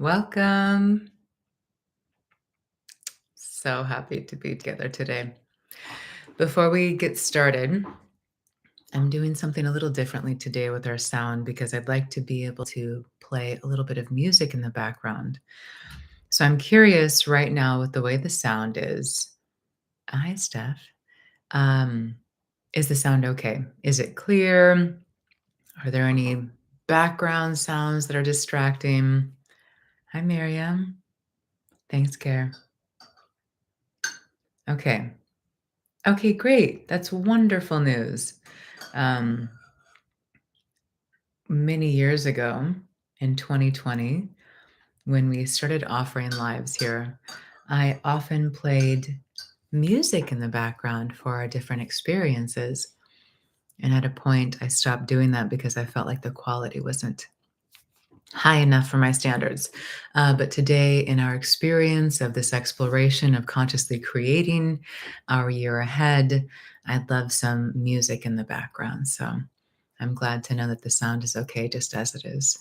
Welcome. So happy to be together today. Before we get started, I'm doing something a little differently today with our sound because I'd like to be able to play a little bit of music in the background. So I'm curious right now with the way the sound is. Hi, Steph. Um, is the sound okay? Is it clear? Are there any background sounds that are distracting? Hi, Miriam. Thanks, Care. Okay. Okay, great. That's wonderful news. Um, Many years ago in 2020, when we started offering lives here, I often played music in the background for our different experiences. And at a point, I stopped doing that because I felt like the quality wasn't high enough for my standards. But today, in our experience of this exploration of consciously creating our year ahead, I'd love some music in the background. So I'm glad to know that the sound is okay just as it is.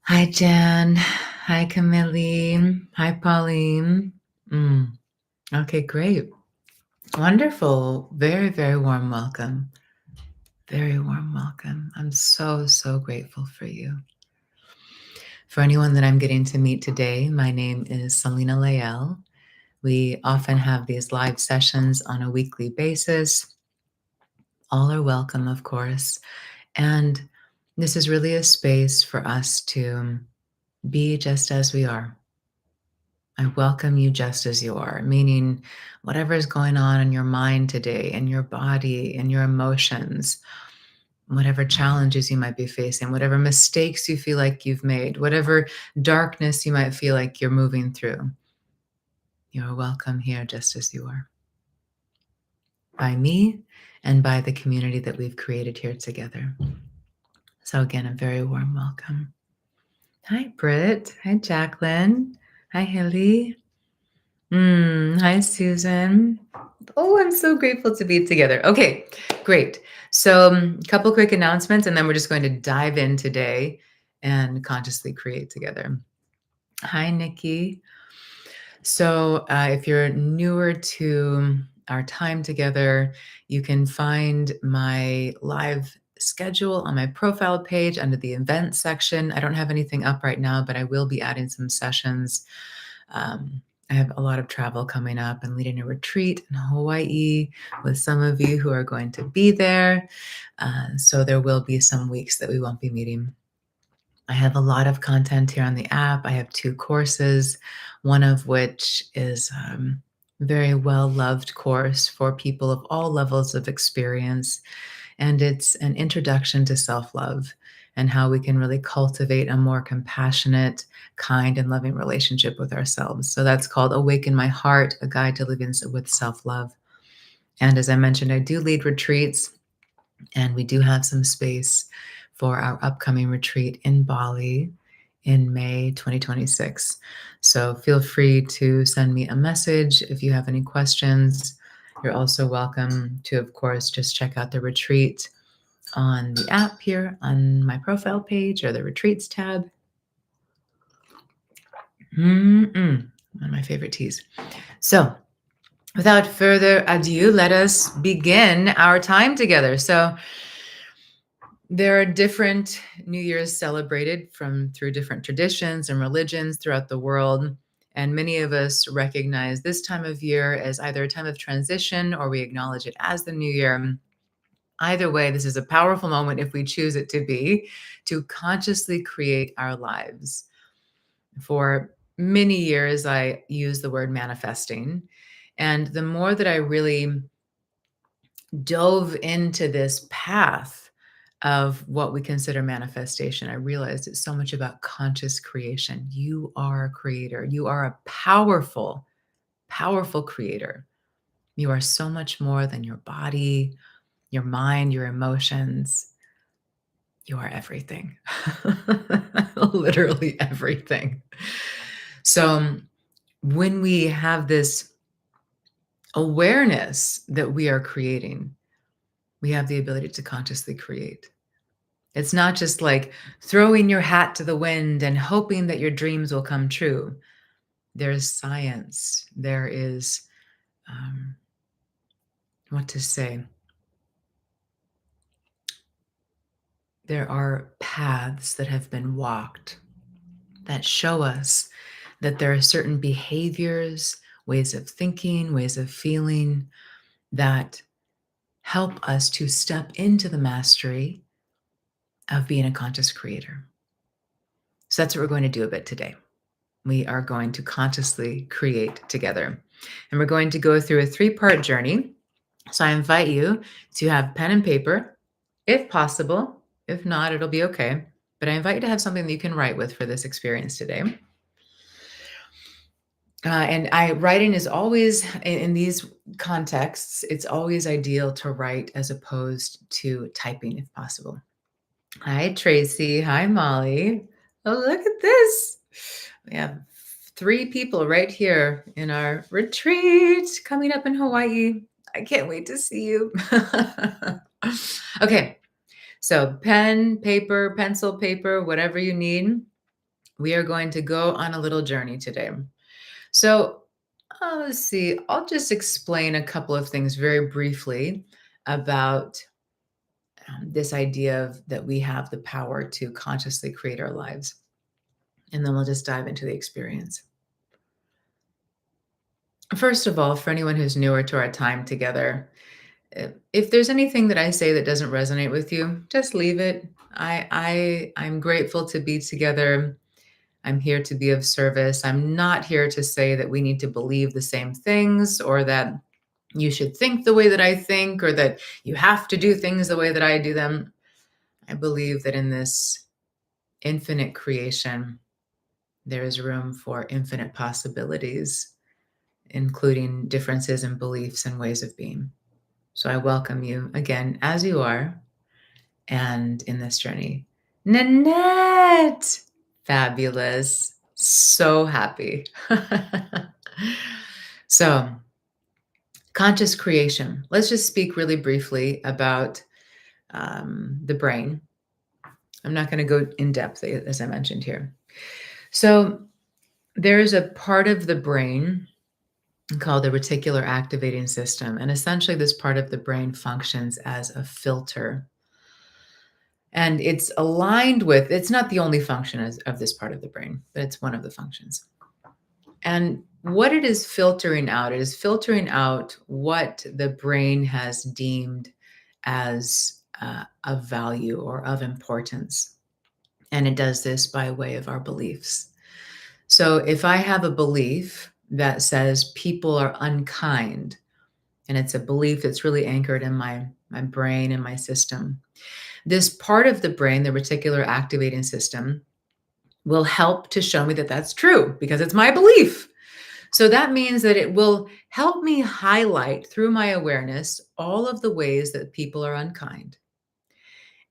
Hi, Jan. Hi, Camille. Hi, Pauline. Okay, great. Wonderful. Very, very warm welcome. Very warm welcome. I'm so, so grateful for you. For anyone that I'm getting to meet today, my name is Selena Lael. We often have these live sessions on a weekly basis. All are welcome, of course. And this is really a space for us to be just as we are. I welcome you just as you are, meaning whatever is going on in your mind today, in your body, in your emotions, whatever challenges you might be facing, whatever mistakes you feel like you've made, whatever darkness you might feel like you're moving through, you're welcome here just as you are. By me and by the community that we've created here together. So, again, a very warm welcome. Hi, Britt. Hi, Jacqueline. Hi, Hilly. Hi, Susan. Oh, I'm so grateful to be together. Okay, great. So, a couple quick announcements, and then we're just going to dive in today and consciously create together. Hi, Nikki. So, if you're newer to our time together, you can find my live schedule on my profile page under the events section. I don't have anything up right now, but I will be adding some sessions. I have a lot of travel coming up and leading a retreat in Hawaii with some of you who are going to be there. So there will be some weeks that we won't be meeting. I have a lot of content here on the app. I have 2 courses, one of which is very well-loved course for people of all levels of experience. And it's an introduction to self-love and how we can really cultivate a more compassionate, kind, and loving relationship with ourselves. So that's called Awaken My Heart, a guide to living with self-love. And as I mentioned, I do lead retreats, and we do have some space for our upcoming retreat in Bali in May 2026. So feel free to send me a message if you have any questions. You're also welcome to, of course, just check out the retreat on the app here on my profile page or the retreats tab. One of my favorite teas. So without further ado, let us begin our time together. So there are different New Year's celebrated through different traditions and religions throughout the world. And many of us recognize this time of year as either a time of transition or we acknowledge it as the new year. Either way, this is a powerful moment if we choose it to be, to consciously create our lives. For many years, I used the word manifesting. And the more that I really dove into this path of what we consider manifestation, I realized it's so much about conscious creation. You are a creator. You are a powerful, powerful creator. You are so much more than your body, your mind, your emotions. You are everything. Literally everything. So when we have this awareness that we are creating, we have the ability to consciously create. It's not just like throwing your hat to the wind and hoping that your dreams will come true. There's science. There is, um, what to say? There are paths that have been walked that show us that there are certain behaviors, ways of thinking, ways of feeling that help us to step into the mastery of being a conscious creator. So that's what we're going to do a bit today. We are going to consciously create together. And we're going to go through a 3-part journey. So I invite you to have pen and paper, if possible. If not, it'll be okay. But I invite you to have something that you can write with for this experience today. Writing is always, in these contexts, it's always ideal to write as opposed to typing if possible. Hi, Tracy. Hi, Molly. Oh, look at this. We have 3 people right here in our retreat coming up in Hawaii. I can't wait to see you. Okay, so pen, paper, pencil, paper, whatever you need. We are going to go on a little journey today. So let's see. I'll just explain a couple of things very briefly about this idea of that we have the power to consciously create our lives. And then we'll just dive into the experience. First of all, for anyone who's newer to our time together, if there's anything that I say that doesn't resonate with you, just leave it. I'm grateful to be together. I'm here to be of service. I'm not here to say that we need to believe the same things or that you should think the way that I think or that you have to do things the way that I do them. I believe that in this infinite creation, there is room for infinite possibilities, including differences in beliefs and ways of being. So I welcome you again as you are and in this journey. Nanette! Fabulous. So happy. So, conscious creation. Let's just speak really briefly about the brain. I'm not going to go in depth, as I mentioned here. So, there is a part of the brain called the reticular activating system. And essentially, this part of the brain functions as a filter. And it's aligned with, it's not the only function of this part of the brain, but it's one of the functions. And what it is filtering out, it is filtering out what the brain has deemed as of value or of importance. And it does this by way of our beliefs. So if I have a belief that says people are unkind, and it's a belief that's really anchored in my brain and my system, this part of the brain, the reticular activating system, will help to show me that that's true because it's my belief. So that means that it will help me highlight through my awareness all of the ways that people are unkind.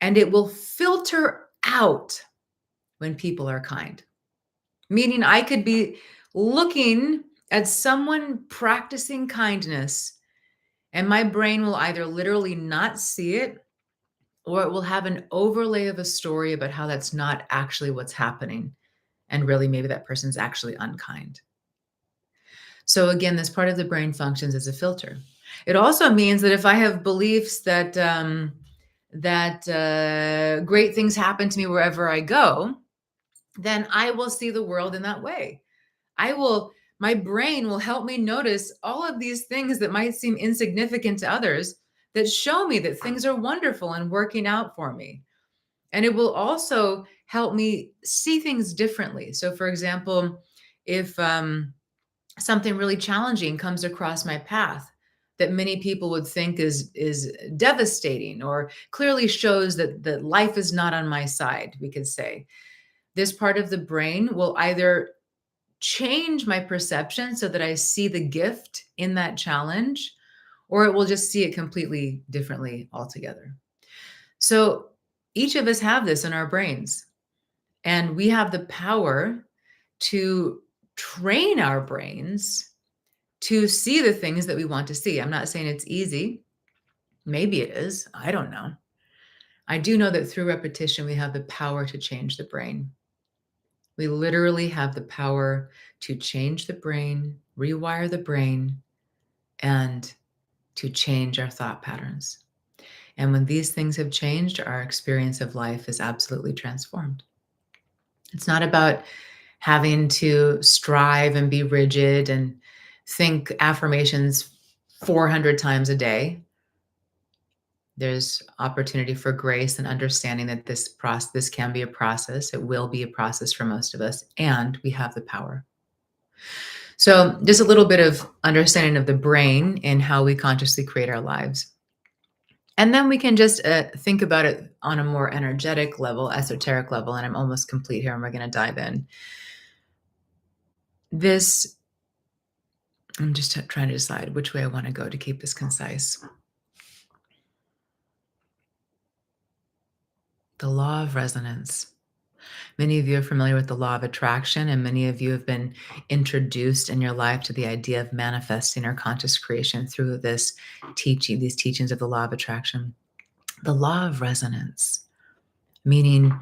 And it will filter out when people are kind. Meaning I could be looking at someone practicing kindness, and my brain will either literally not see it, or it will have an overlay of a story about how that's not actually what's happening. And really, maybe that person's actually unkind. So again, this part of the brain functions as a filter. It also means that if I have beliefs that great things happen to me wherever I go, then I will see the world in that way. My brain will help me notice all of these things that might seem insignificant to others that show me that things are wonderful and working out for me. And it will also help me see things differently. So for example, if something really challenging comes across my path that many people would think is devastating or clearly shows that life is not on my side, we could say, this part of the brain will either change my perception so that I see the gift in that challenge, or it will just see it completely differently altogether. So each of us have this in our brains, and we have the power to train our brains to see the things that we want to see. I'm not saying it's easy. Maybe it is. I don't know. I do know that through repetition, we have the power to change the brain. We literally have the power to change the brain, rewire the brain, and to change our thought patterns. And when these things have changed, our experience of life is absolutely transformed. It's not about having to strive and be rigid and think affirmations 400 times a day. There's opportunity for grace and understanding that this can be a process. It will be a process for most of us, and we have the power. So, just a little bit of understanding of the brain and how we consciously create our lives. And then we can just think about it on a more energetic level, esoteric level. And I'm almost complete here, and we're going to dive in. This, I'm just trying to decide which way I want to go to keep this concise. The law of resonance. Many of you are familiar with the law of attraction, and many of you have been introduced in your life to the idea of manifesting or conscious creation through this teaching, these teachings of the law of attraction. The law of resonance, meaning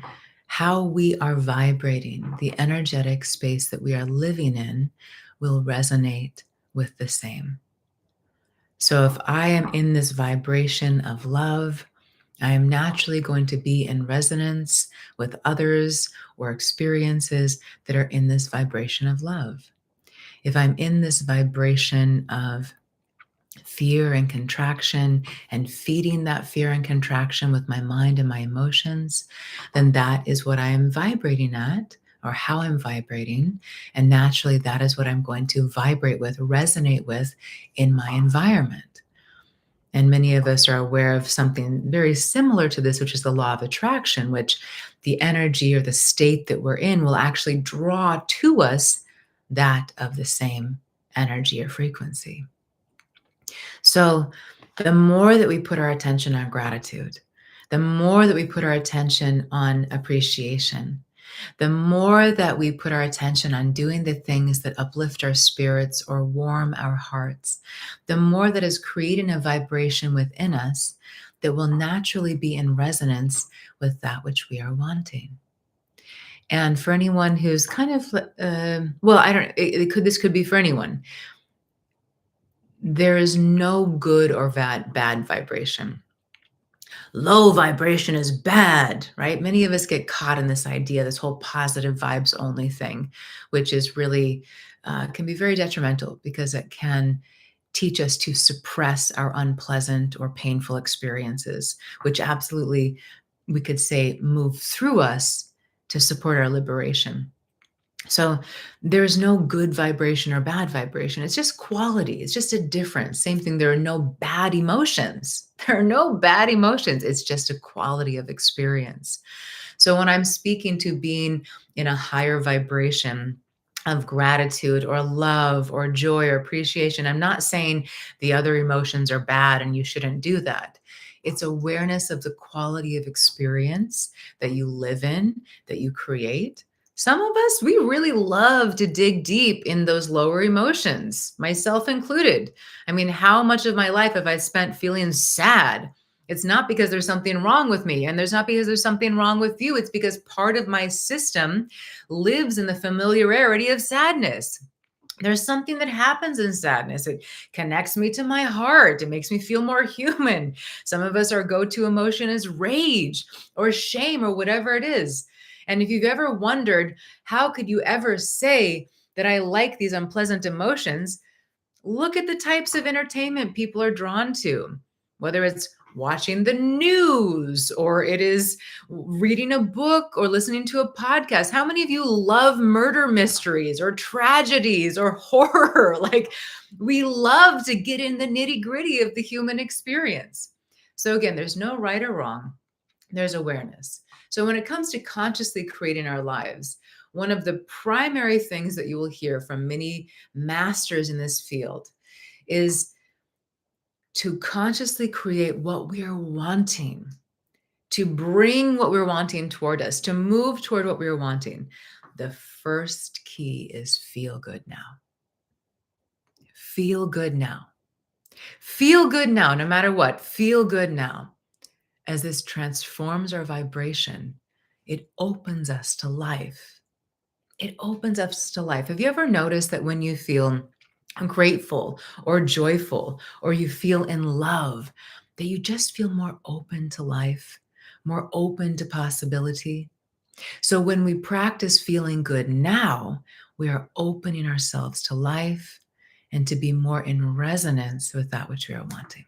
how we are vibrating, the energetic space that we are living in will resonate with the same. So if I am in this vibration of love, I am naturally going to be in resonance with others or experiences that are in this vibration of love. If I'm in this vibration of fear and contraction and feeding that fear and contraction with my mind and my emotions, then that is what I am vibrating at or how I'm vibrating. And naturally, that is what I'm going to vibrate with, resonate with in my environment. And many of us are aware of something very similar to this, which is the law of attraction, which the energy or the state that we're in will actually draw to us that of the same energy or frequency. So the more that we put our attention on gratitude, the more that we put our attention on appreciation, the more that we put our attention on doing the things that uplift our spirits or warm our hearts, the more that is creating a vibration within us that will naturally be in resonance with that which we are wanting. And for anyone who's kind of, well, I don't, this could be for anyone. There is no good or bad vibration. Low vibration is bad, right? Many of us get caught in this idea, this whole positive vibes only thing, which is really can be very detrimental because it can teach us to suppress our unpleasant or painful experiences, which absolutely we could say move through us to support our liberation. So there's no good vibration or bad vibration. It's just quality. It's just a difference. Same thing. There are no bad emotions. There are no bad emotions. It's just a quality of experience. So when I'm speaking to being in a higher vibration of gratitude or love or joy or appreciation, I'm not saying the other emotions are bad and you shouldn't do that. It's awareness of the quality of experience that you live in, that you create. Some of us, we really love to dig deep in those lower emotions, myself included. I mean, how much of my life have I spent feeling sad? It's not because there's something wrong with me, and there's not because there's something wrong with you. It's because part of my system lives in the familiarity of sadness. There's something that happens in sadness. It connects me to my heart. It makes me feel more human. Some of us, our go-to emotion is rage or shame or whatever it is. And if you've ever wondered, how could you ever say that I like these unpleasant emotions? Look at the types of entertainment people are drawn to, whether it's watching the news or it is reading a book or listening to a podcast. How many of you love murder mysteries or tragedies or horror? Like, we love to get in the nitty gritty of the human experience. So again, there's no right or wrong. There's awareness. So when it comes to consciously creating our lives, one of the primary things that you will hear from many masters in this field is to consciously create what we are wanting, to bring what we're wanting toward us, to move toward what we're wanting. The first key is feel good now. Feel good now. Feel good now, no matter what. Feel good now. as this transforms our vibration, it opens us to life. It opens us to life. Have you ever noticed that when you feel grateful or joyful or you feel in love, that you just feel more open to life, more open to possibility? So when we practice feeling good now, we are opening ourselves to life and to be more in resonance with that which we are wanting.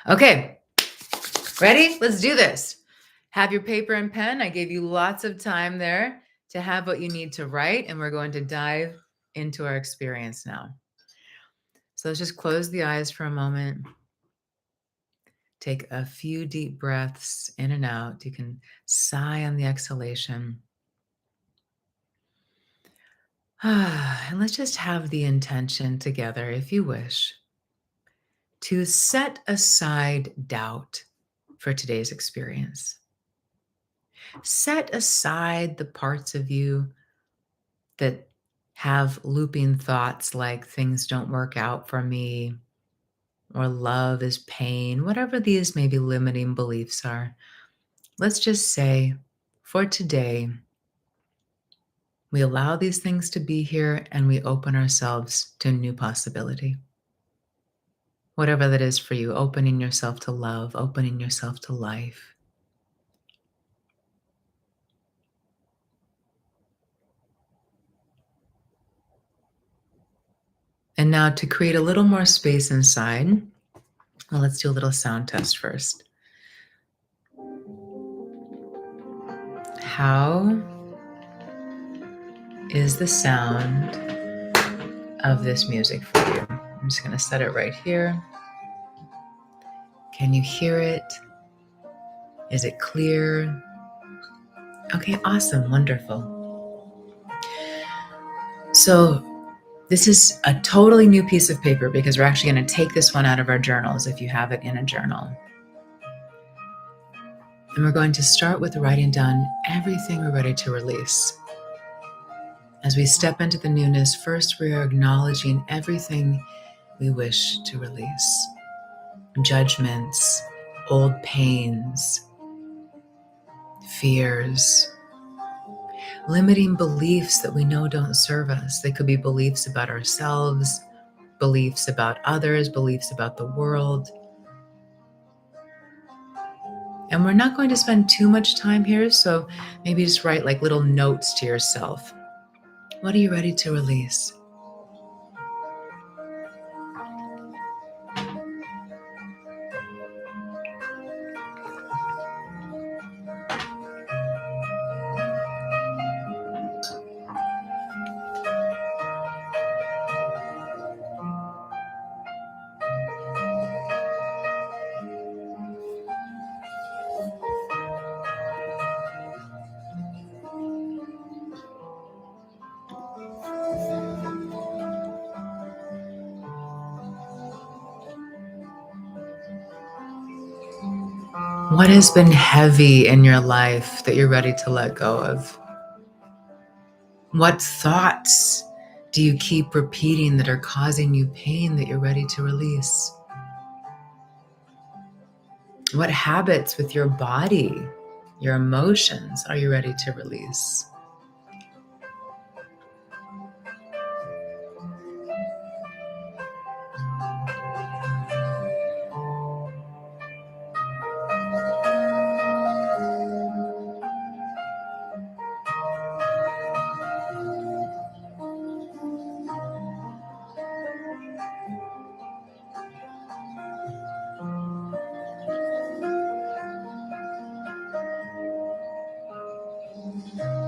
Okay, ready? Let's do this. Have your paper and pen. I gave you lots of time there to have what you need to write, and we're going to dive into our experience now. So let's just close the eyes for a moment. Take a few deep breaths in and out. You can sigh on the exhalation. And let's just have the intention together, if you wish, to set aside doubt for today's experience. Set aside the parts of you that have looping thoughts like things don't work out for me, or love is pain, whatever these maybe limiting beliefs are. Let's just say for today, we allow these things to be here and we open ourselves to a new possibility. Whatever that is for you, opening yourself to love, opening yourself to life. And now to create a little more space inside, well, let's do a little sound test first. How is the sound of this music for you? I'm just going to set it right here. Can you hear it? Is it clear? Okay, awesome, wonderful. So this is a totally new piece of paper because we're actually going to take this one out of our journals if you have it in a journal. And we're going to start with writing down everything we're ready to release. As we step into the newness, first we are acknowledging everything we wish to release. Judgments, old pains, fears, limiting beliefs that we know don't serve us. They could be beliefs about ourselves, beliefs about others, beliefs about the world. And we're not going to spend too much time here, so maybe just write like little notes to yourself. What are you ready to release? What has been heavy in your life that you're ready to let go of? What thoughts do you keep repeating that are causing you pain that you're ready to release? What habits with your body, your emotions, are you ready to release?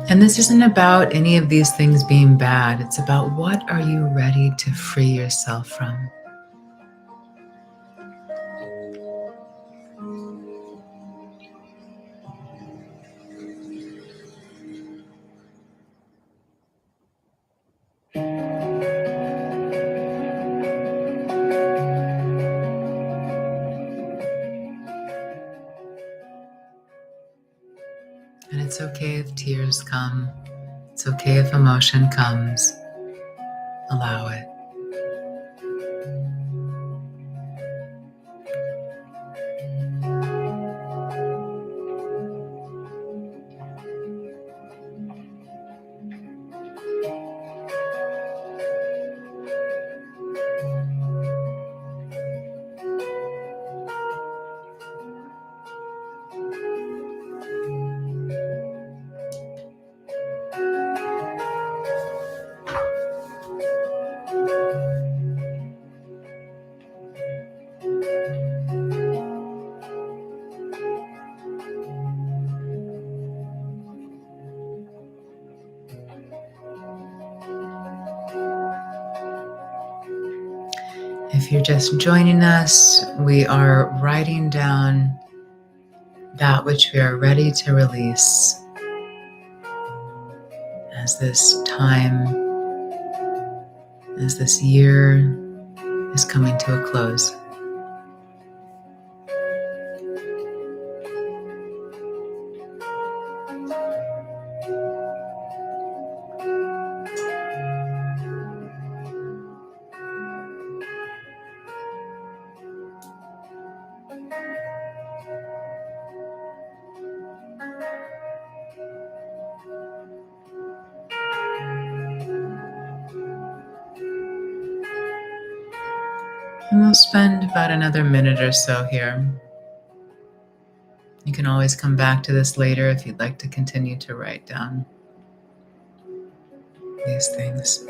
And this isn't about any of these things being bad. It's about what are you ready to free yourself from? And it's okay if tears come. It's okay if emotion comes. Allow it. If you're just joining us, we are writing down that which we are ready to release as this time, as this year is coming to a close. And we'll spend about another minute or so here. You can always come back to this later if you'd like to continue to write down these things.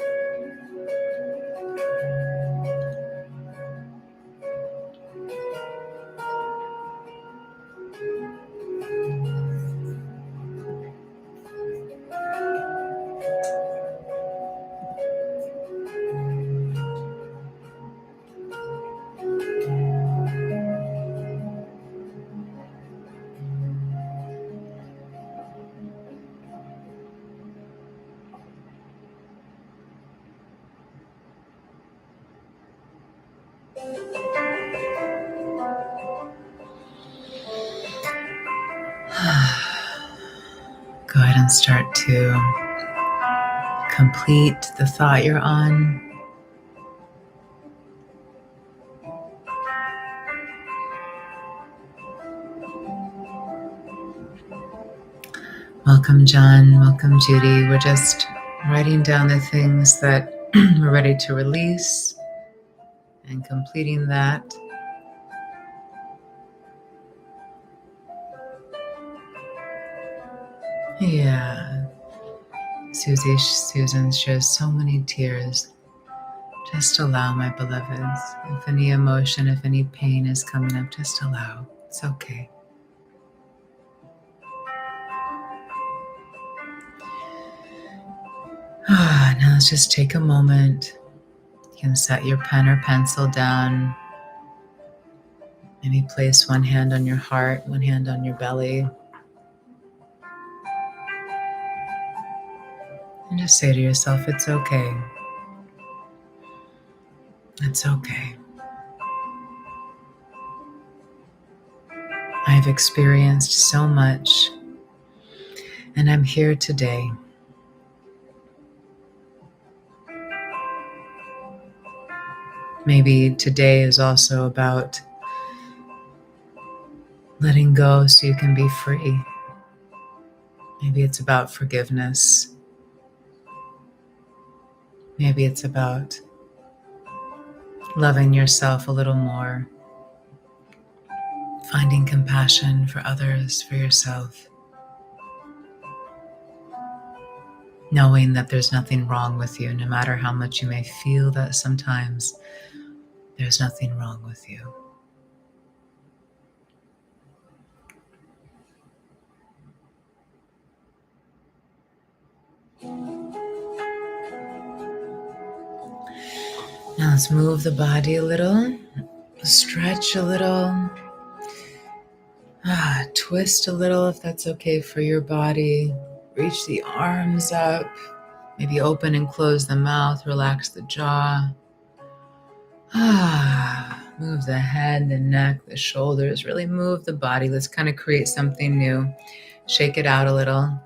Go ahead and start to complete the thought you're on. Welcome, John. Welcome, Judy. We're just writing down the things that we're ready to release and completing that. Yeah. Susan shares so many tears. Just allow, my beloveds. If any emotion, if any pain is coming up, just allow. It's okay. Now let's just take a moment. You can set your pen or pencil down. Maybe place one hand on your heart, one hand on your belly. And just say to yourself, it's okay. It's okay. I've experienced so much, and I'm here today. Maybe today is also about letting go so you can be free. Maybe it's about forgiveness. Maybe it's about loving yourself a little more, finding compassion for others, for yourself, knowing that there's nothing wrong with you, no matter how much you may feel that sometimes there's nothing wrong with you. Now let's move the body a little, stretch a little, twist a little if that's okay for your body. Reach the arms up, maybe open and close the mouth, relax the jaw. Move the head, the neck, the shoulders, really move the body. Let's kind of create something new. Shake it out a little.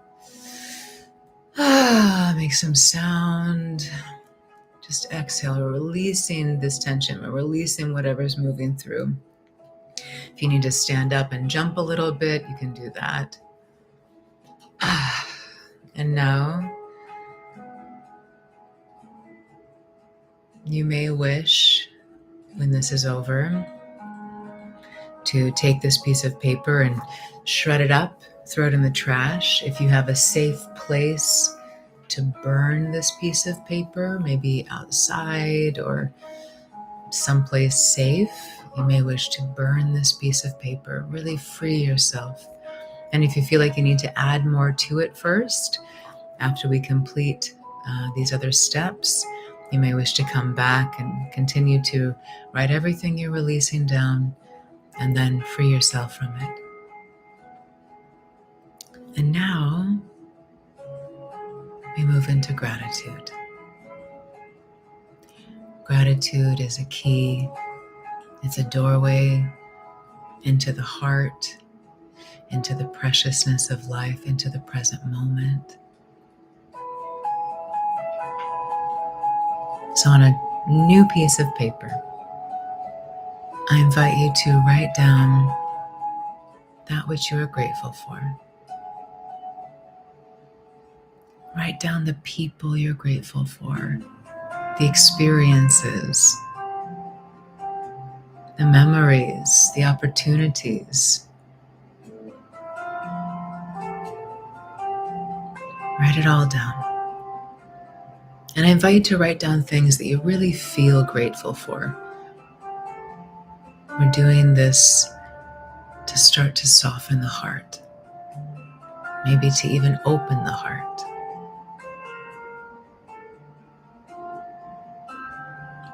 Make some sound. Just exhale. We're releasing this tension. We're releasing whatever's moving through. If you need to stand up and jump a little bit, you can do that. And now, you may wish, when this is over, to take this piece of paper and shred it up, throw it in the trash. If you have a safe place to burn this piece of paper, maybe outside or someplace safe, you may wish to burn this piece of paper. Really free yourself. And if you feel like you need to add more to it first, after we complete these other steps, You may wish to come back and continue to write everything you're releasing down and then free yourself from it. And now we move into gratitude. Gratitude is a key, it's a doorway into the heart, into the preciousness of life, into the present moment. So, on a new piece of paper, I invite you to write down that which you are grateful for. Write down the people you're grateful for, the experiences, the memories, the opportunities. Write it all down. And I invite you to write down things that you really feel grateful for. We're doing this to start to soften the heart, maybe to even open the heart.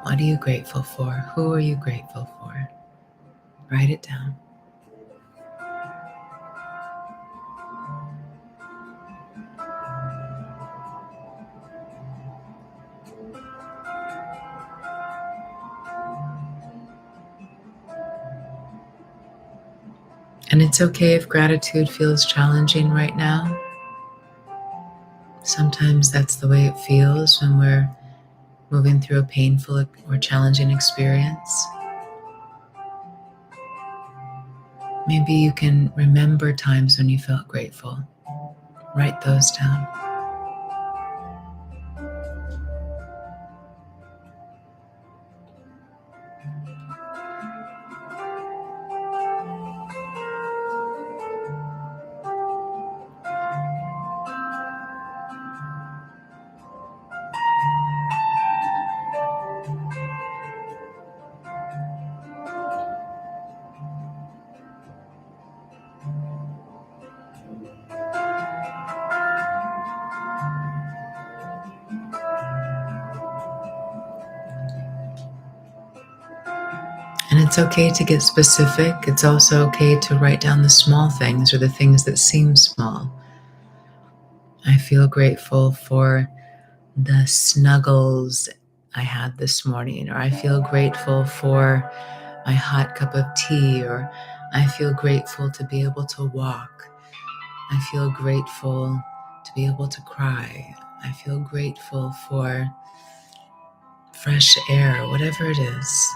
What are you grateful for? Who are you grateful for? Write it down. And it's okay if gratitude feels challenging right now. Sometimes that's the way it feels when we're moving through a painful or challenging experience. Maybe you can remember times when you felt grateful. Write those down. And it's okay to get specific. It's also okay to write down the small things or the things that seem small. I feel grateful for the snuggles I had this morning, or I feel grateful for my hot cup of tea, or I feel grateful to be able to walk. I feel grateful to be able to cry. I feel grateful for fresh air, whatever it is.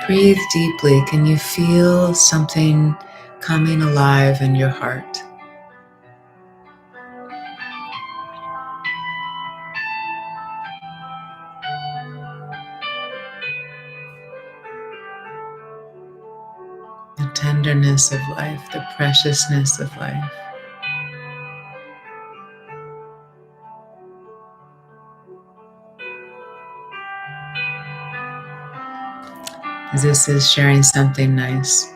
Breathe deeply. Can you feel something coming alive in your heart? The tenderness of life, the preciousness of life. This is sharing something nice.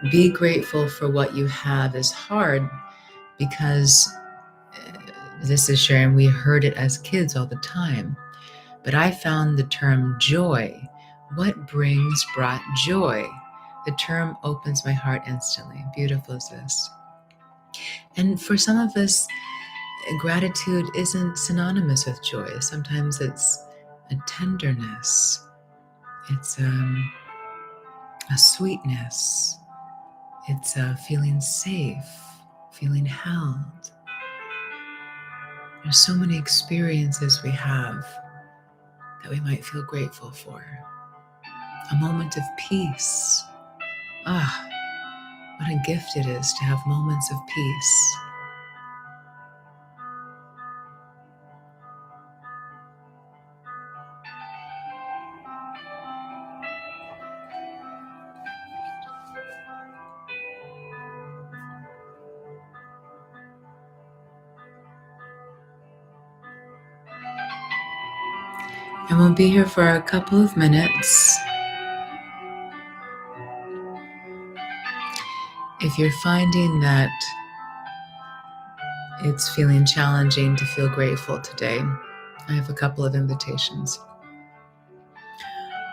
Be grateful for what you have is hard because this is sharing, we heard it as kids all the time. But I found the term joy. What brought joy? The term opens my heart instantly. Beautiful is this. And for some of us, gratitude isn't synonymous with joy. Sometimes it's a tenderness. It's a sweetness. It's feeling safe, feeling held. There's so many experiences we have that we might feel grateful for. A moment of peace. Ah, what a gift it is to have moments of peace. And we'll be here for a couple of minutes. If you're finding that it's feeling challenging to feel grateful today, I have a couple of invitations.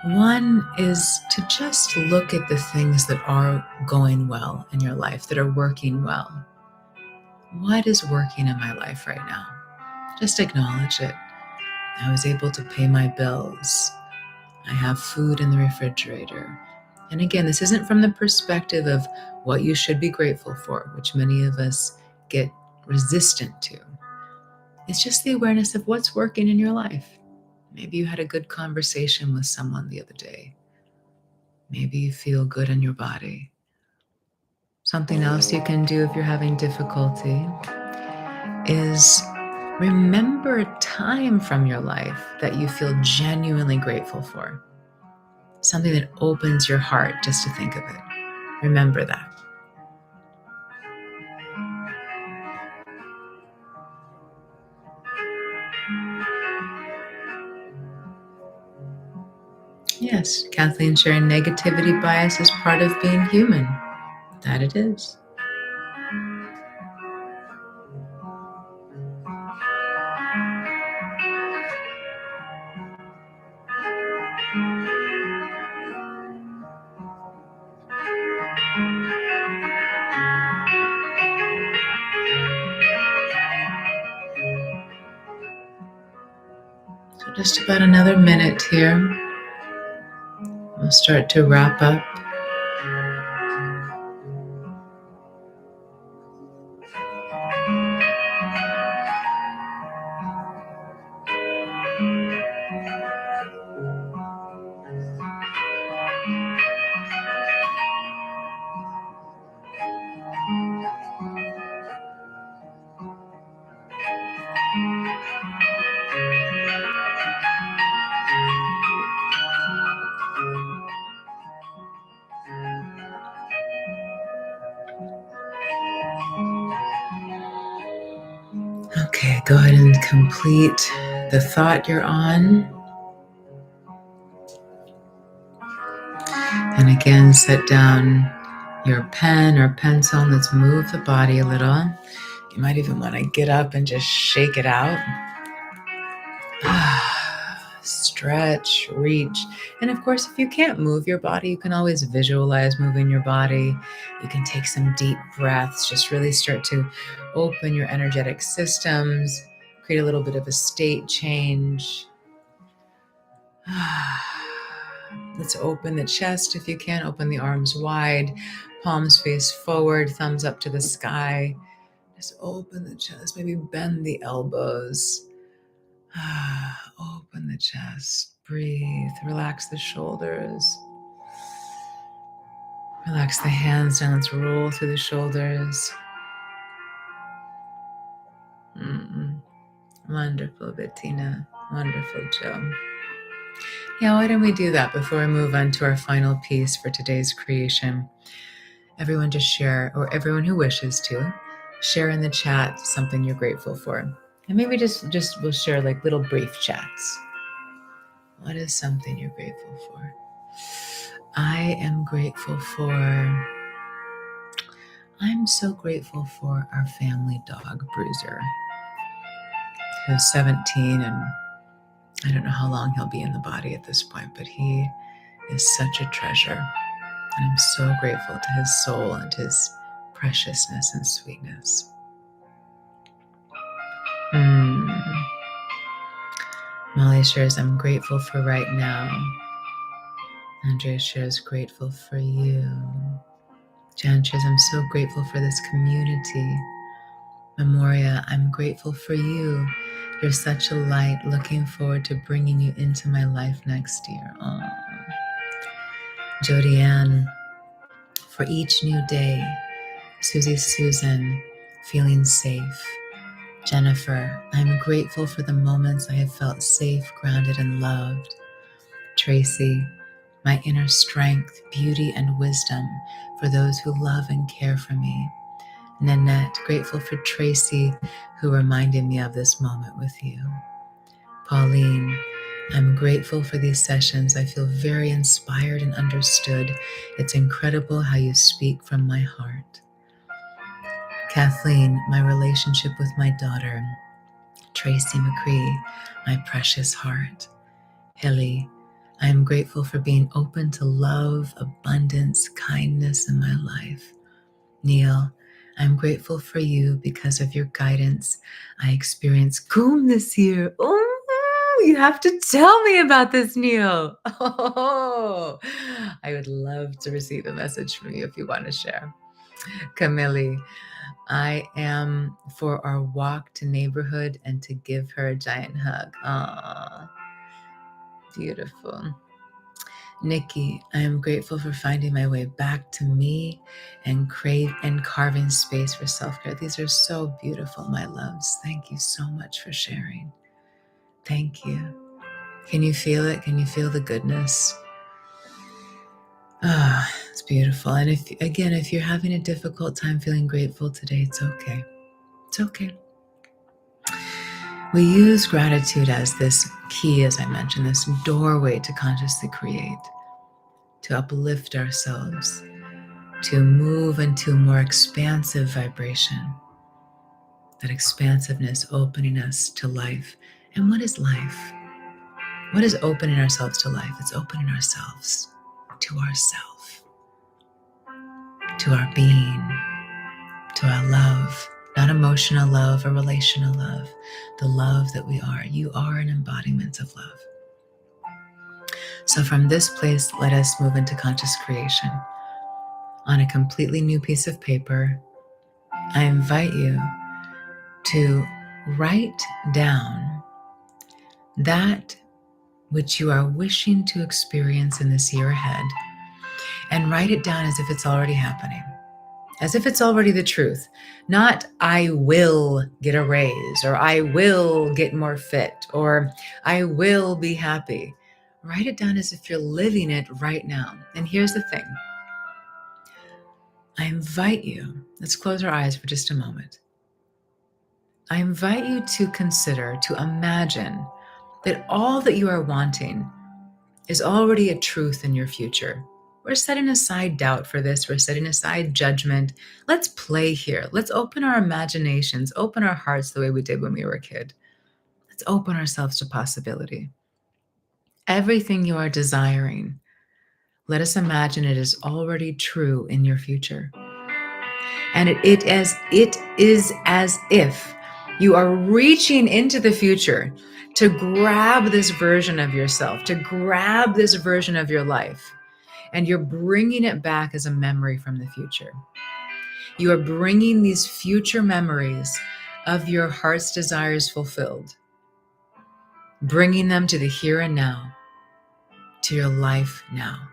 One is to just look at the things that are going well in your life, that are working well. What is working in my life right now? Just acknowledge it. I was able to pay my bills. I have food in the refrigerator. And again, this isn't from the perspective of what you should be grateful for, which many of us get resistant to. It's just the awareness of what's working in your life. Maybe you had a good conversation with someone the other day. Maybe you feel good in your body. Something else you can do if you're having difficulty is remember a time from your life that you feel genuinely grateful for. Something that opens your heart just to think of it. Remember that. Yes, Kathleen sharing negativity bias is part of being human. That it is. So just about another minute here. We'll start to wrap up. Okay, go ahead and complete the thought you're on. And again, set down your pen or pencil and let's move the body a little. You might even want to get up and just shake it out. Stretch, reach. And of course, if you can't move your body, you can always visualize moving your body. You can take some deep breaths, just really start to open your energetic systems, create a little bit of a state change. Let's open the chest if you can. Open the arms wide, palms face forward, thumbs up to the sky. Just open the chest, maybe bend the elbows. Open the chest, breathe, relax the shoulders. Relax the hands down, let's roll through the shoulders. Wonderful, Bettina. Wonderful, Joe. Yeah, why don't we do that before we move on to our final piece for today's creation? Everyone just share, or everyone who wishes to, share in the chat something you're grateful for. And maybe just we'll share like little brief chats. What is something you're grateful for? I am grateful for, I'm so grateful for our family dog, Bruiser, who's 17, and I don't know how long he'll be in the body at this point, but he is such a treasure. And I'm so grateful to his soul and his preciousness and sweetness. Molly shares, I'm grateful for right now. Andrea shares, grateful for you. Jan shares, I'm so grateful for this community. Memoria, I'm grateful for you. You're such a light. Looking forward to bringing you into my life next year. Aw. Jody Ann, for each new day. Susie Susan, feeling safe. Jennifer, I'm grateful for the moments I have felt safe, grounded, and loved. Tracy, my inner strength, beauty, and wisdom for those who love and care for me. Nanette, grateful for Tracy, who reminded me of this moment with you. Pauline, I'm grateful for these sessions. I feel very inspired and understood. It's incredible how you speak from my heart. Kathleen, my relationship with my daughter. Tracy McCree, my precious heart. Hilly, I am grateful for being open to love, abundance, kindness in my life. Neil, I'm grateful for you because of your guidance. I experienced Coom this year. Oh, you have to tell me about this, Neil. Oh, I would love to receive a message from you if you want to share. Camille, I am for our walk to neighborhood and to give her a giant hug. Ah, beautiful. Nikki, I am grateful for finding my way back to me and carving space for self-care. These are so beautiful, my loves. Thank you so much for sharing. Thank you. Can you feel it? Can you feel the goodness? Ah, it's beautiful. And if you're having a difficult time feeling grateful today, it's okay. It's okay. We use gratitude as this key, as I mentioned, this doorway to consciously create, to uplift ourselves, to move into a more expansive vibration. That expansiveness opening us to life. And what is life? What is opening ourselves to life? It's opening ourselves to ourself, to our being, to our love, not emotional love or relational love, the love that we are. You are an embodiment of love. So from this place, let us move into conscious creation. On a completely new piece of paper, I invite you to write down that which you are wishing to experience in this year ahead, and write it down as if it's already happening, as if it's already the truth. Not, I will get a raise, or I will get more fit, or I will be happy. Write it down as if you're living it right now. And here's the thing. I invite you, let's close our eyes for just a moment. I invite you to consider, to imagine that all that you are wanting is already a truth in your future. We're setting aside doubt for this. We're setting aside judgment. Let's play here. Let's open our imaginations, open our hearts the way we did when we were a kid. Let's open ourselves to possibility. Everything you are desiring, let us imagine it is already true in your future. And it is as if you are reaching into the future to grab this version of yourself, to grab this version of your life, and you're bringing it back as a memory from the future. You are bringing these future memories of your heart's desires fulfilled, bringing them to the here and now, to your life now.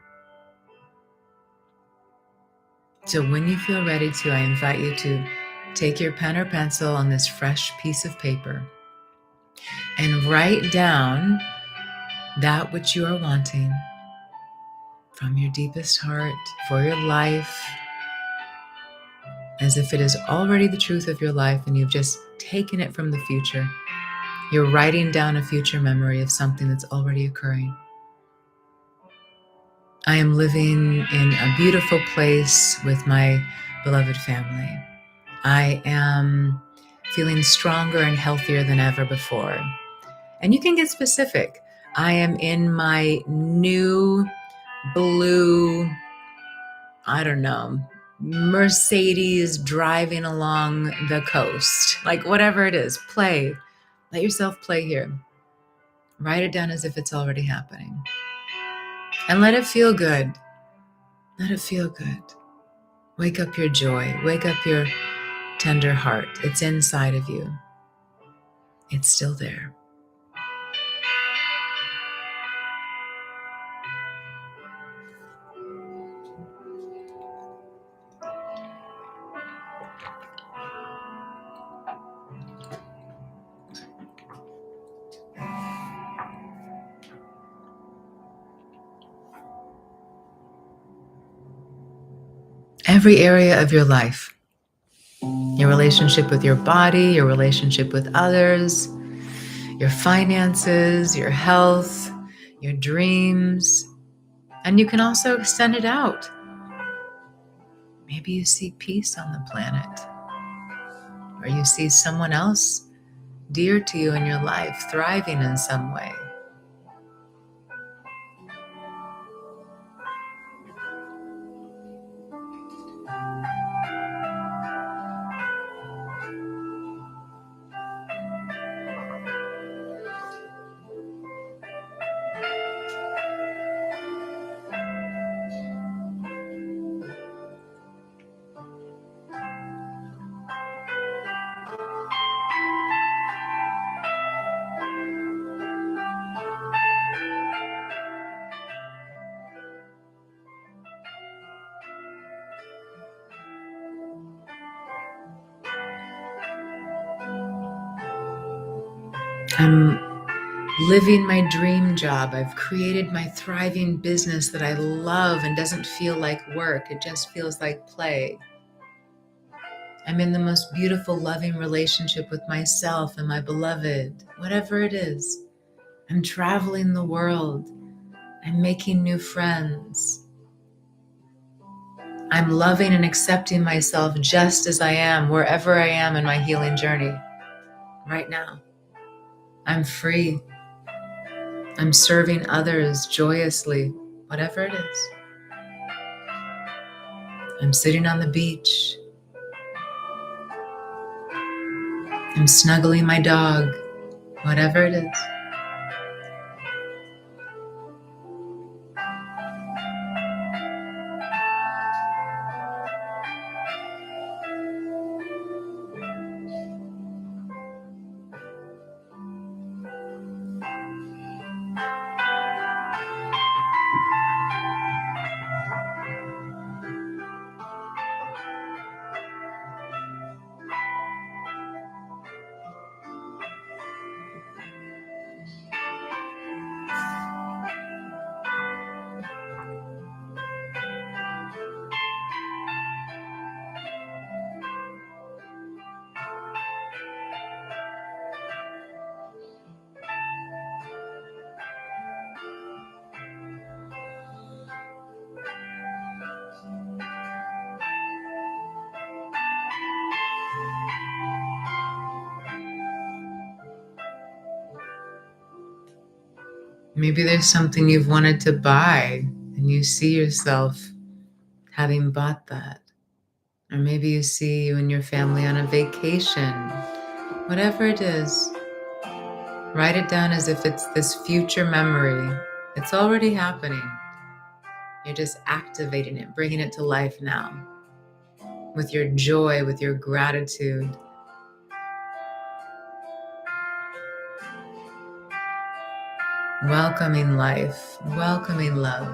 So when you feel ready to, I invite you to take your pen or pencil on this fresh piece of paper and write down that which you are wanting from your deepest heart for your life, as if it is already the truth of your life and you've just taken it from the future. You're writing down a future memory of something that's already occurring. I am living in a beautiful place with my beloved family. I am feeling stronger and healthier than ever before. And you can get specific. I am in my new blue, I don't know, Mercedes driving along the coast. Like whatever it is, play. Let yourself play here. Write it down as if it's already happening. And let it feel good. Let it feel good. Wake up your joy. Wake up your tender heart. It's inside of you. It's still there. Every area of your life, your relationship with your body, your relationship with others, your finances, your health, your dreams, and you can also extend it out. Maybe you see peace on the planet, or you see someone else dear to you in your life thriving in some way. I'm living my dream job. I've created my thriving business that I love and doesn't feel like work. It just feels like play. I'm in the most beautiful, loving relationship with myself and my beloved, whatever it is. I'm traveling the world. I'm making new friends. I'm loving and accepting myself just as I am, wherever I am in my healing journey right now. I'm free. I'm serving others joyously, whatever it is. I'm sitting on the beach. I'm snuggling my dog, whatever it is. Maybe there's something you've wanted to buy and you see yourself having bought that. Or maybe you see you and your family on a vacation. Whatever it is, write it down as if it's this future memory. It's already happening. You're just activating it, bringing it to life now with your joy, with your gratitude. Welcoming life, welcoming love.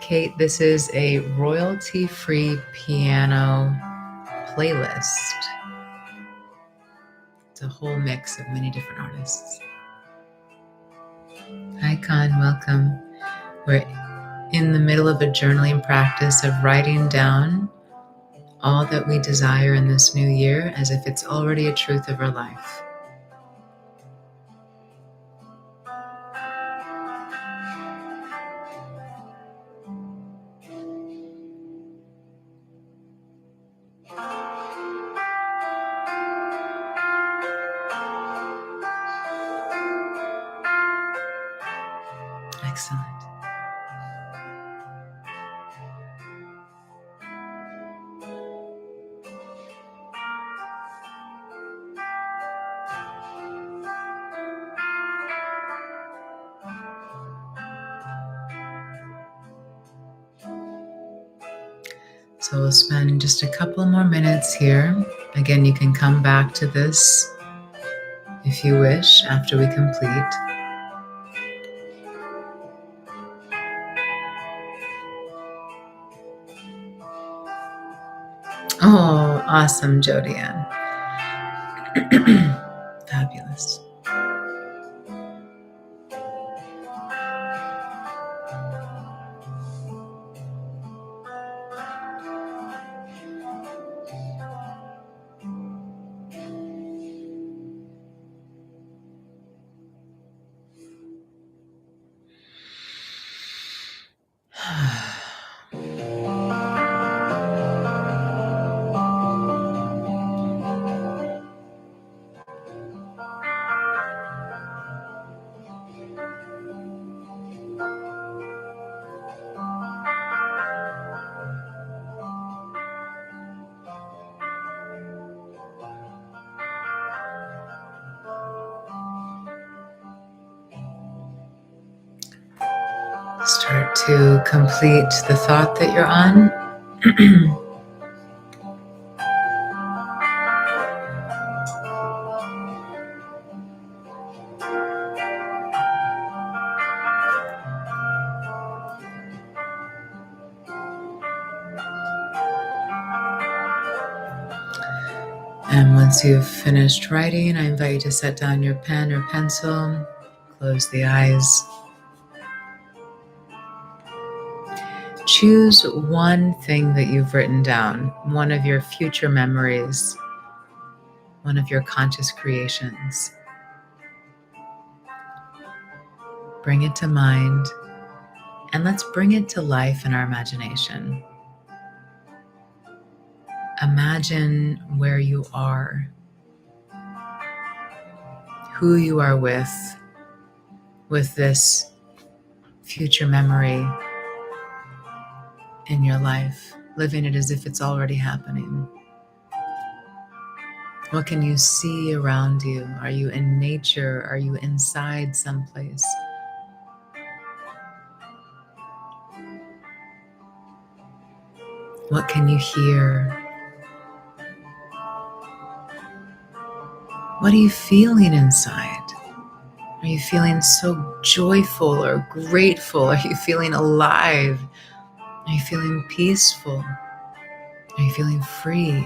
Kate, this is a royalty-free piano playlist. It's a whole mix of many different artists. Hi, Khan, welcome. We're in the middle of a journaling practice of writing down all that we desire in this new year as if it's already a truth of our life. Excellent. So we'll spend just a couple more minutes here. Again, you can come back to this if you wish after we complete. Oh, awesome, Jodianne. Fabulous. Start to complete the thought that you're on. And once you've finished writing, I invite you to set down your pen or pencil, close the eyes. Choose one thing that you've written down, one of your future memories, one of your conscious creations. Bring it to mind, and let's bring it to life in our imagination. Imagine where you are, who you are with this future memory in your life, living it as if it's already happening. What can you see around you? Are you in nature? Are you inside someplace? What can you hear? What are you feeling inside? Are you feeling so joyful or grateful? Are you feeling alive? Are you feeling peaceful? Are you feeling free?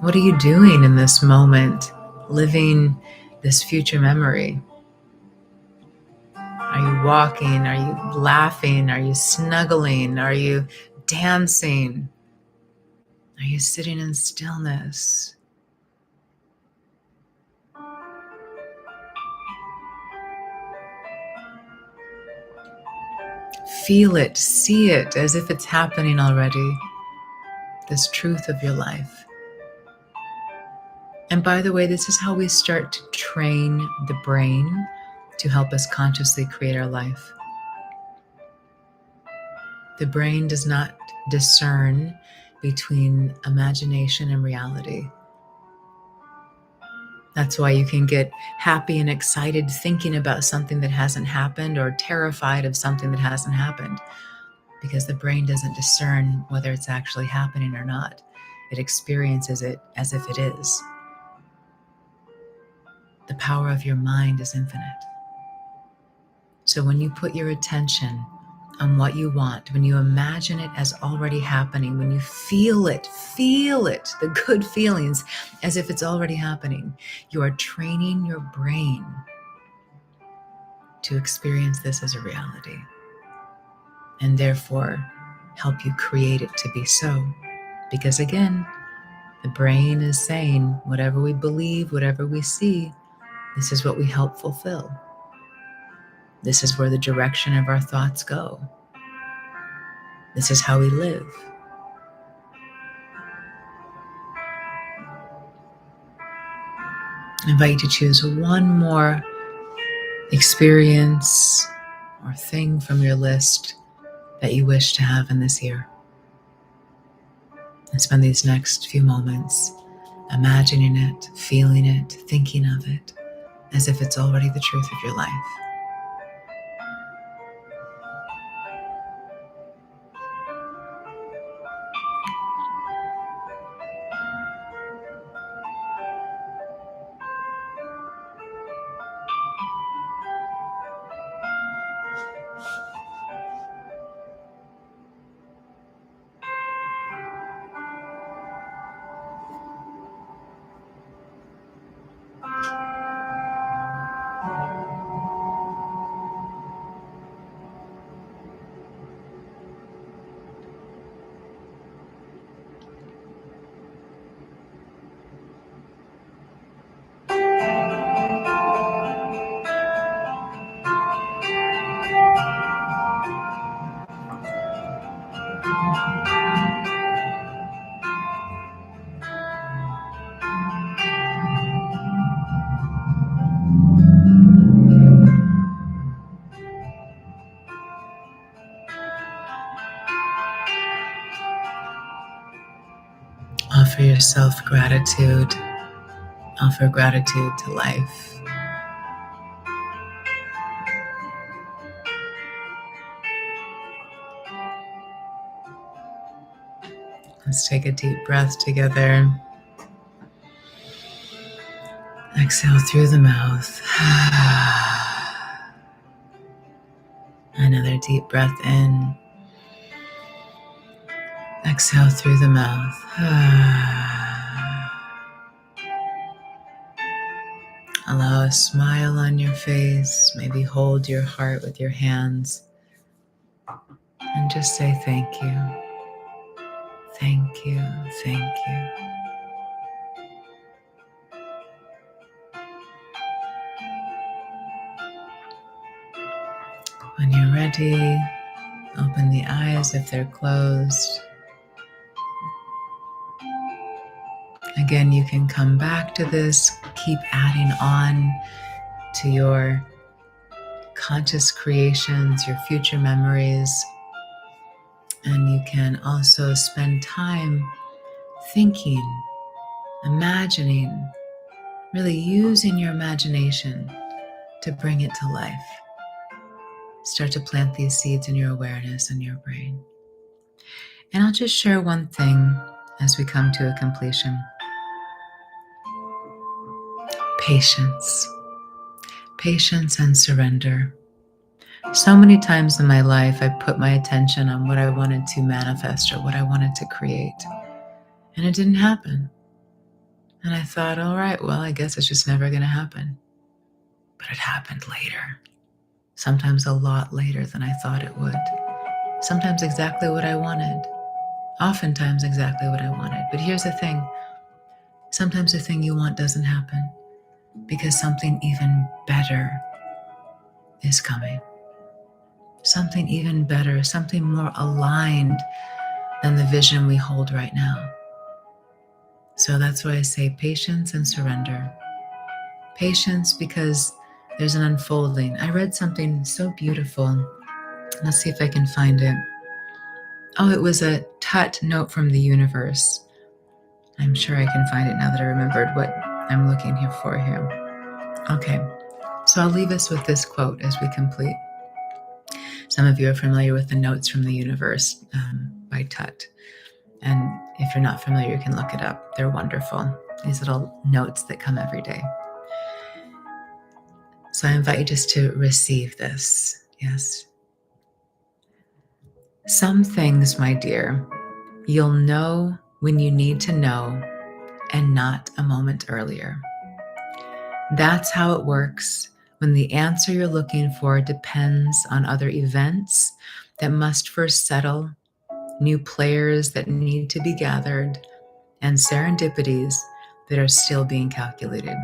What are you doing in this moment, living this future memory? Are you walking? Are you laughing? Are you snuggling? Are you dancing? Are you sitting in stillness? Feel it, see it as if it's happening already, this truth of your life. And by the way, this is how we start to train the brain to help us consciously create our life. The brain does not discern between imagination and reality. That's why you can get happy and excited thinking about something that hasn't happened, or terrified of something that hasn't happened, because the brain doesn't discern whether it's actually happening or not. It experiences it as if it is. The power of your mind is infinite. So when you put your attention on what you want, when you imagine it as already happening, when you feel it, the good feelings as if it's already happening, you are training your brain to experience this as a reality, and therefore help you create it to be so. Because again, the brain is saying, whatever we believe, whatever we see, this is what we help fulfill. This is where the direction of our thoughts go. This is how we live. I invite you to choose one more experience or thing from your list that you wish to have in this year. And spend these next few moments imagining it, feeling it, thinking of it, as if it's already the truth of your life. Offer yourself gratitude. Offer gratitude to life. Let's take a deep breath together. Exhale through the mouth. Another deep breath in. Exhale through the mouth. Allow a smile on your face. Maybe hold your heart with your hands and just say thank you. Thank you. Thank you. When you're ready, open the eyes if they're closed. Again, you can come back to this, keep adding on to your conscious creations, your future memories, and you can also spend time thinking, imagining, really using your imagination to bring it to life. Start to plant these seeds in your awareness and your brain. And I'll just share one thing as we come to a completion. Patience. Patience and surrender. So many times in my life, I put my attention on what I wanted to manifest or what I wanted to create, and it didn't happen. And I thought, all right, well, I guess it's just never going to happen. But it happened later. Sometimes a lot later than I thought it would. Sometimes exactly what I wanted. Oftentimes exactly what I wanted. But here's the thing. Sometimes the thing you want doesn't happen because something even better is coming. Something even better, something more aligned than the vision we hold right now. So that's why I say patience and surrender. Patience because there's an unfolding. I read something so beautiful. Let's see if I can find it. Oh, it was a Tut note from the universe. I'm sure I can find it now that I remembered what I'm looking here for here. Okay, so I'll leave us with this quote as we complete. Some of you are familiar with the Notes from the Universe by Tut. And if you're not familiar, you can look it up. They're wonderful. These little notes that come every day. So I invite you just to receive this. Yes. Some things, my dear, you'll know when you need to know and not a moment earlier. That's how it works when the answer you're looking for depends on other events that must first settle, new players that need to be gathered, and serendipities that are still being calculated.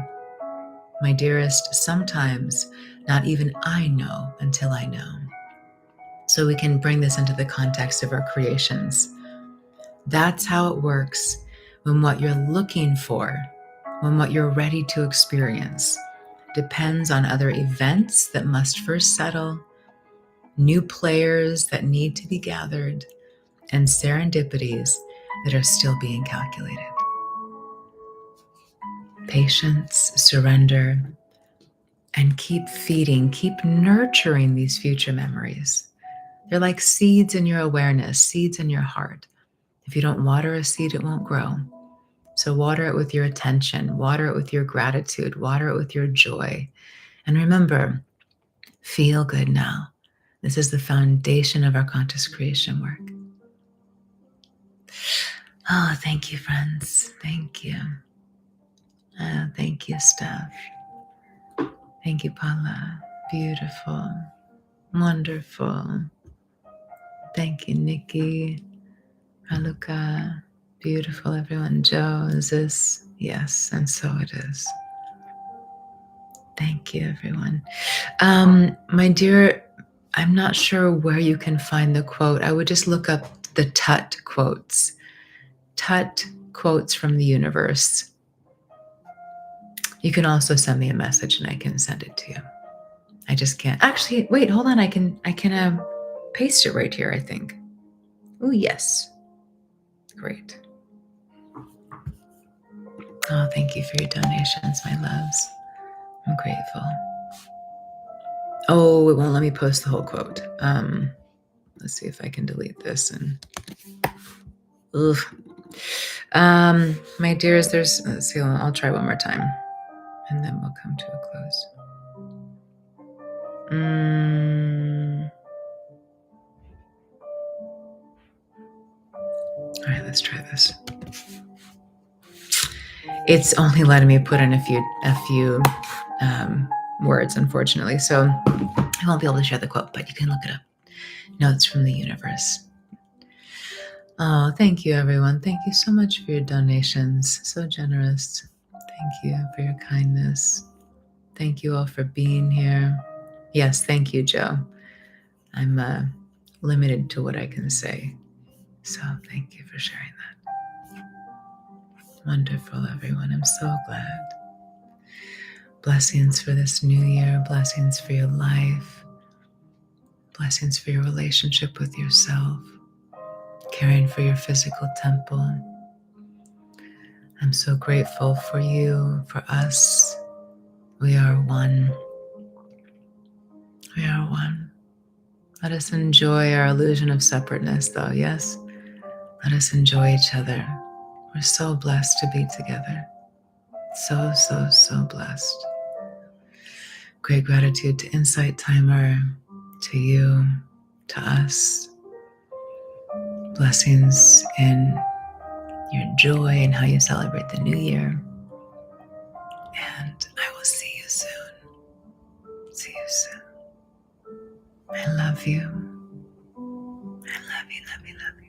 My dearest, sometimes not even I know until I know. So we can bring this into the context of our creations. That's how it works when what you're looking for, when what you're ready to experience, depends on other events that must first settle, new players that need to be gathered, and serendipities that are still being calculated. patience, surrender, and keep feeding, keep nurturing these future memories. They're like seeds in your awareness, seeds in your heart. If you don't water a seed, it won't grow. So water it with your attention, water it with your gratitude, water it with your joy. And remember, feel good now. This is the foundation of our conscious creation work. Oh, thank you, friends. Thank you. Thank you, Steph. Thank you, Paula. Beautiful. Wonderful. Thank you, Nikki. Raluca. Beautiful, everyone. Joe, is this? Yes, and so it is. Thank you, everyone. My dear, I'm not sure where you can find the quote. I would just look up the Tut quotes. Tut quotes from the universe. You can also send me a message and I can send it to you. I just can't. Actually, wait, hold on. I can paste it right here, I think. Oh, yes. Great. Oh, thank you for your donations, my loves. I'm grateful. Oh, it won't let me post the whole quote. Let's see if I can delete this and ugh. My dears, let's see, I'll try one more time and then we'll come to a close. All right, let's try this. It's only letting me put in a few words, unfortunately. So I won't be able to share the quote, but you can look it up. Notes from the universe. Oh, thank you, everyone. Thank you so much for your donations. So generous. Thank you for your kindness. Thank you all for being here. Yes, thank you, Joe. I'm limited to what I can say. So thank you for sharing that. Wonderful, everyone. I'm so glad. Blessings for this new year. Blessings for your life. Blessings for your relationship with yourself. Caring for your physical temple. I'm so grateful for you, for us. We are one. We are one. Let us enjoy our illusion of separateness, though, yes? Let us enjoy each other. We're so blessed to be together. So, so, so blessed. Great gratitude to Insight Timer, to you, to us. Blessings in your joy and how you celebrate the new year. And I will see you soon. See you soon. I love you. I love you, love you, love you.